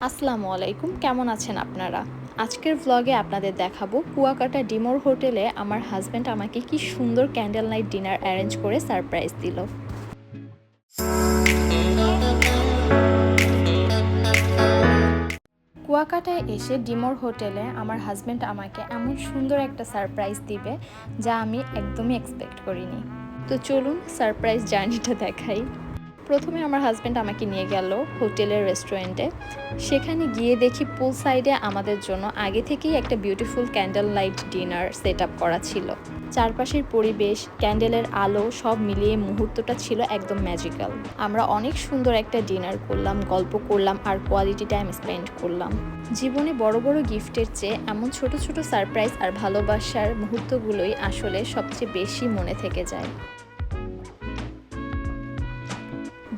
আসসালামু আলাইকুম, কেমন আছেন আপনারা? আজকের ভ্লগে আপনাদের দেখাবো কুয়াকাটা ডিমোর হোটেলে আমার হাজব্যান্ড আমাকে কি সুন্দর ক্যান্ডেল নাইট ডিনার অ্যারেঞ্জ করে সারপ্রাইজ দিল। কুয়াকাটায় এসে ডিমোর হোটেলে আমার হাজব্যান্ড আমাকে এমন সুন্দর একটা সারপ্রাইজ দিবে যা আমি একদমই এক্সপেক্ট করিনি। তো চলুন সারপ্রাইজ জার্নিটা দেখাই। প্রথমে আমার হাজব্যান্ড আমাকে নিয়ে গেল হোটেলের রেস্টুরেন্টে। সেখানে গিয়ে দেখি পুল সাইডে আমাদের জন্য আগে থেকেই একটা beautiful candle light dinner set up করা ছিল। চারপাশের পরিবেশ, ক্যান্ডেলের আলো সব মিলিয়ে মুহূর্তটা ছিল একদম ম্যাজিক্যাল। আমরা অনেক সুন্দর একটা ডিনার করলাম, গল্প করলাম আর কোয়ালিটি টাইম স্পেন্ড করলাম। জীবনে বড় বড় গিফটের চেয়ে এমন ছোট ছোট সারপ্রাইজ আর ভালোবাসার মুহূর্তগুলোই আসলে সবচেয়ে বেশি মনে থেকে যায়।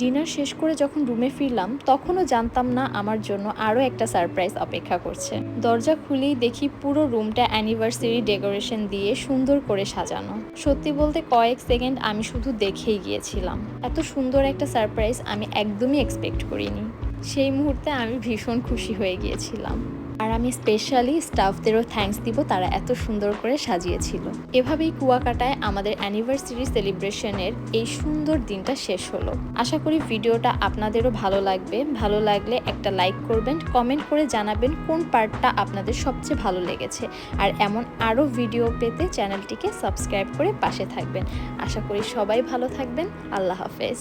ডিনার শেষ করে যখন রুমে ফিরলাম তখনও জানতাম না আমার জন্য আরও একটা সারপ্রাইজ অপেক্ষা করছে। দরজা খুলেই দেখি পুরো রুমটা অ্যানিভার্সারি ডেকোরেশন দিয়ে সুন্দর করে সাজানো। সত্যি বলতে কয়েক সেকেন্ড আমি শুধু দেখেই গিয়েছিলাম। এত সুন্দর একটা সারপ্রাইজ আমি একদমই এক্সপেক্ট করিনি। সেই মুহূর্তে আমি ভীষণ খুশি হয়ে গিয়েছিলাম। আর আমি স্পেশালি স্টাফদেরও থ্যাঙ্কস দিব, তারা এত সুন্দর করে সাজিয়েছিল। এভাবেই কুয়াকাটায় আমাদের অ্যানিভার্সারি সেলিব্রেশনের এই সুন্দর দিনটা শেষ হলো। আশা করি ভিডিওটা আপনাদেরও ভালো লাগবে। ভালো লাগলে একটা লাইক করবেন, কমেন্ট করে জানাবেন কোন পার্টটা আপনাদের সবচেয়ে ভালো লেগেছে। আর এমন আরও ভিডিও পেতে চ্যানেলটিকে সাবস্ক্রাইব করে পাশে থাকবেন। আশা করি সবাই ভালো থাকবেন। আল্লাহ হাফেজ।